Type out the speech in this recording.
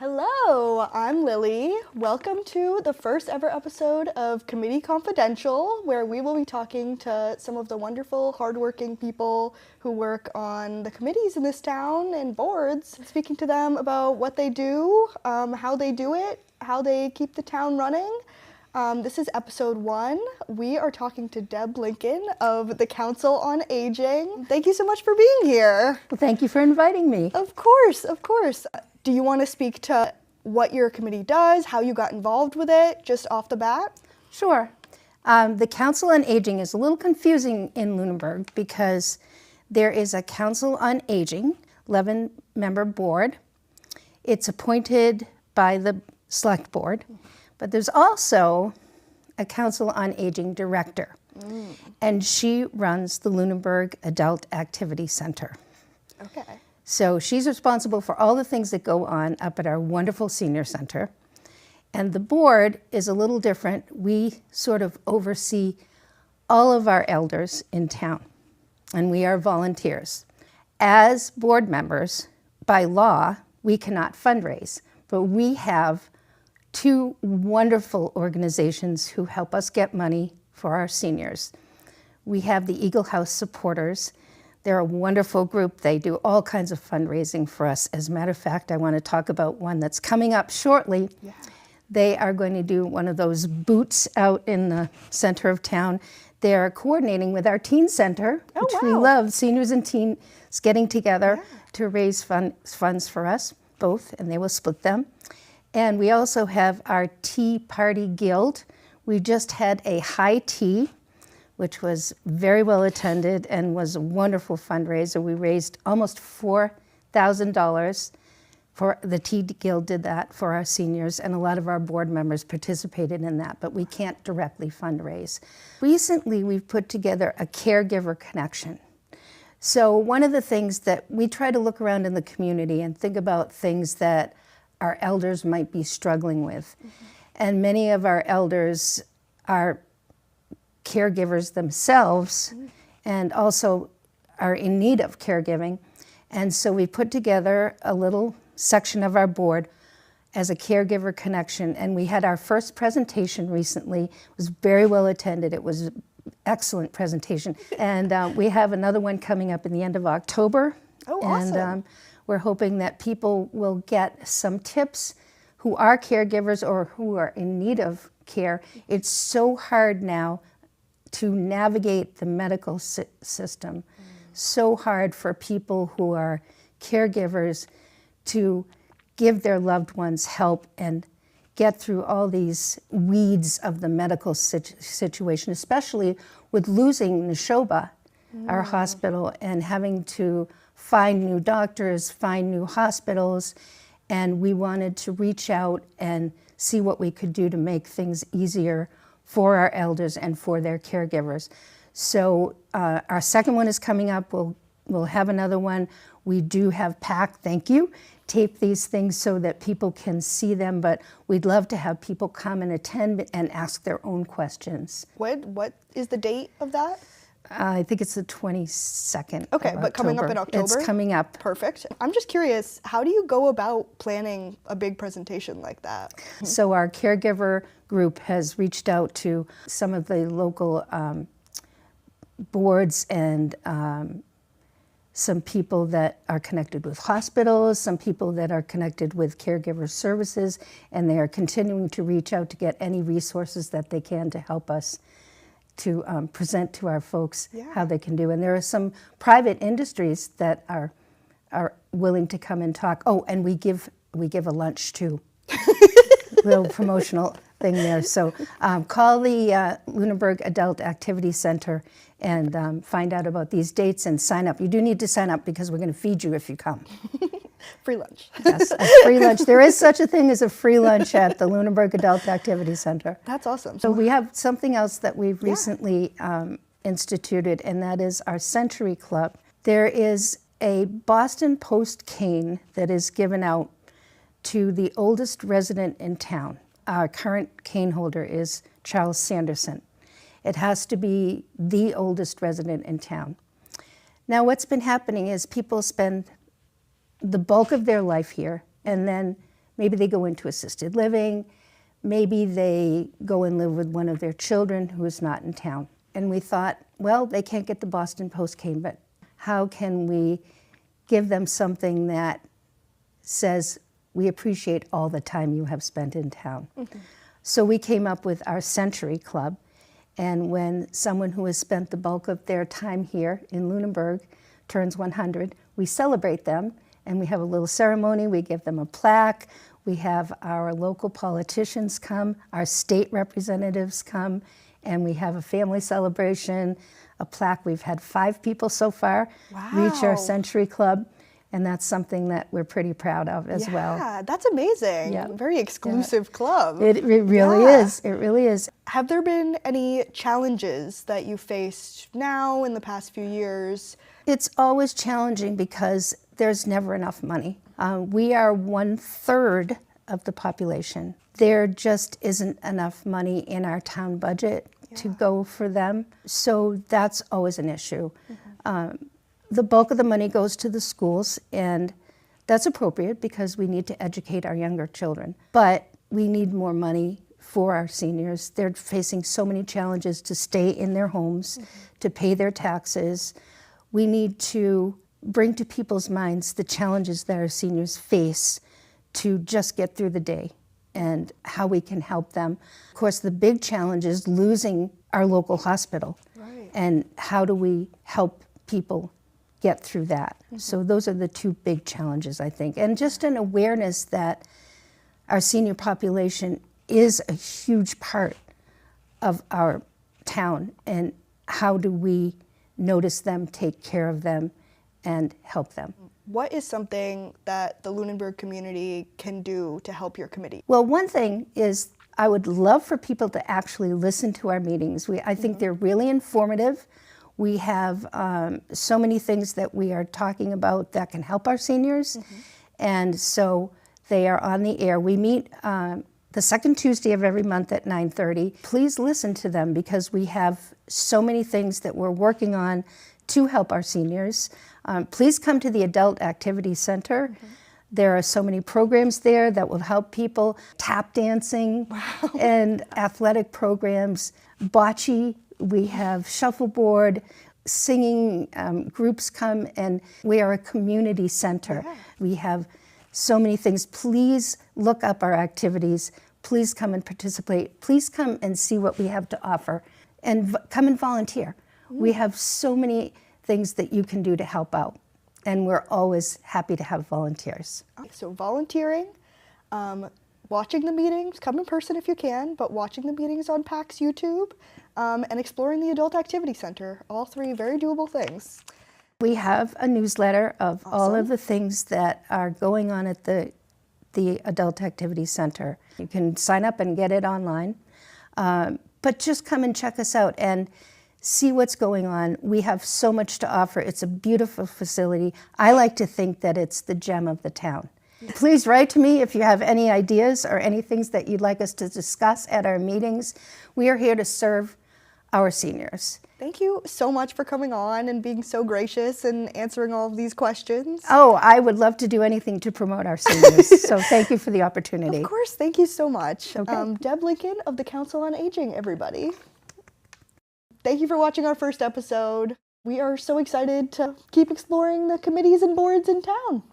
Hello, I'm Lily. Welcome to the first ever episode of Committee Confidential, where we will be talking to some of the wonderful, hardworking people who work on the committees in this town and boards, speaking to them about what they do, how they do it, how they keep the town running. This is episode 1. We are talking to Deb Lincoln of the Council on Aging. Thank you so much for being here. Well, thank you for inviting me. Of course, of course. Do you want to speak to what your committee does, how you got involved with it, just off the bat? Sure. The Council on Aging is a little confusing in Lunenburg because there is a Council on Aging, 11-member board. It's appointed by the Select Board, but there's also a Council on Aging director, and she runs the Lunenburg Adult Activity Center. Okay. So she's responsible for all the things that go on up at our wonderful senior center. And the board is a little different. We sort of oversee all of our elders in town, and we are volunteers. As board members, by law, we cannot fundraise, but we have 2 wonderful organizations who help us get money for our seniors. We have the Eagle House Supporters. They're a wonderful group. They do all kinds of fundraising for us. As a matter of fact, I want to talk about one that's coming up shortly. Yeah. They are going to do one of those boots out in the center of town. They are coordinating with our teen center, which we love, seniors and teens getting together to raise funds for us both, and they will split them. And we also have our Tea Party Guild. We just had a high tea, which was very well attended and was a wonderful fundraiser. We raised almost $4,000 for the Tea Guild did that for our seniors, and a lot of our board members participated in that, but we can't directly fundraise. Recently, we've put together a caregiver connection. So one of the things that we try to look around in the community and think about things that our elders might be struggling with. And many of our elders are caregivers themselves and also are in need of caregiving. And so we put together a little section of our board as a caregiver connection. And we had our first presentation recently. It was very well attended. It was an excellent presentation. And we have another one coming up in the end of October. Oh, awesome. And we're hoping that people will get some tips who are caregivers or who are in need of care. It's so hard now to navigate the medical system. So hard for people who are caregivers to give their loved ones help and get through all these weeds of the medical situation, especially with losing Neshoba, our hospital, and having to find new doctors, find new hospitals, and we wanted to reach out and see what we could do to make things easier for our elders and for their caregivers. So our second one is coming up. We'll have another one. We do have tape these things so that people can see them, but we'd love to have people come and attend and ask their own questions. What is the date of that? I think it's the 22nd. Okay, but coming up in October? It's coming up. Perfect. I'm just curious, how do you go about planning a big presentation like that? So our caregiver group has reached out to some of the local boards and some people that are connected with hospitals, some people that are connected with caregiver services, and they are continuing to reach out to get any resources that they can to help us to present to our folks how they can do. And there are some private industries that are willing to come and talk. Oh, and we give a lunch too. Little promotional thing there. So call the Lunenburg Adult Activity Center and find out about these dates and sign up. You do need to sign up because we're going to feed you if you come. Free lunch. Yes, a free lunch. There is such a thing as a free lunch at the Lunenburg Adult Activity Center. That's awesome. So we have something else that we've recently instituted, and that is our Century Club. There is a Boston Post cane that is given out to the oldest resident in town. Our current cane holder is Charles Sanderson. It has to be the oldest resident in town. Now, what's been happening is people spend the bulk of their life here, and then Maybe they go into assisted living. Maybe they go and live with one of their children who is not in town. And we thought, well, they can't get the Boston Post cane, but how can we give them something that says, we appreciate all the time you have spent in town. Mm-hmm. So we came up with our Century Club. And when someone who has spent the bulk of their time here in Lunenburg turns 100, we celebrate them, and we have a little ceremony. We give them a plaque. We have our local politicians come, our state representatives come, and we have a family celebration, a plaque. We've had 5 people so far reach our Century Club, and that's something that we're pretty proud of as well. Yeah, that's amazing. Yeah. Very exclusive club. It really is. It really is. Have there been any challenges that you faced now in the past few years? It's always challenging because there's never enough money. We are 1/3 of the population. There just isn't enough money in our town budget to go for them. So that's always an issue. Mm-hmm. The bulk of the money goes to the schools, and that's appropriate because we need to educate our younger children. But we need more money for our seniors. They're facing so many challenges to stay in their homes, to pay their taxes. We need to bring to people's minds the challenges that our seniors face to just get through the day and how we can help them. Of course, the big challenge is losing our local hospital. Right. And how do we help people get through that? Mm-hmm. So those are the 2 big challenges, I think. And just an awareness that our senior population is a huge part of our town, and how do we notice them, take care of them, and help them. What is something that the Lunenburg community can do to help your committee? Well, one thing is I would love for people to actually listen to our meetings. I think they're really informative. We have so many things that we are talking about that can help our seniors. Mm-hmm. And so they are on the air. We meet the second Tuesday of every month at 9:30. Please listen to them because we have so many things that we're working on to help our seniors. Please come to the Adult Activity Center. Mm-hmm. There are so many programs there that will help people. Tap dancing and athletic programs, bocce. We have shuffleboard, singing groups come, and we are a community center. Yeah. We have so many things. Please look up our activities. Please come and participate. Please come and see what we have to offer, and come and volunteer. We have so many things that you can do to help out, and we're always happy to have volunteers. So volunteering, watching the meetings, come in person if you can, but watching the meetings on PAC's YouTube, and exploring the Adult Activity Center. All 3 very doable things. We have a newsletter of all of the things that are going on at the Adult Activity Center. You can sign up and get it online, but just come and check us out and see what's going on. We have so much to offer. It's a beautiful facility. I like to think that it's the gem of the town. Please write to me if you have any ideas or any things that you'd like us to discuss at our meetings. We are here to serve our seniors. Thank you so much for coming on and being so gracious and answering all of these questions. Oh, I would love to do anything to promote our seniors. So thank you for the opportunity. Of course, thank you so much. Okay. Deb Lincoln of the Council on Aging, everybody. Thank you for watching our first episode. We are so excited to keep exploring the committees and boards in town.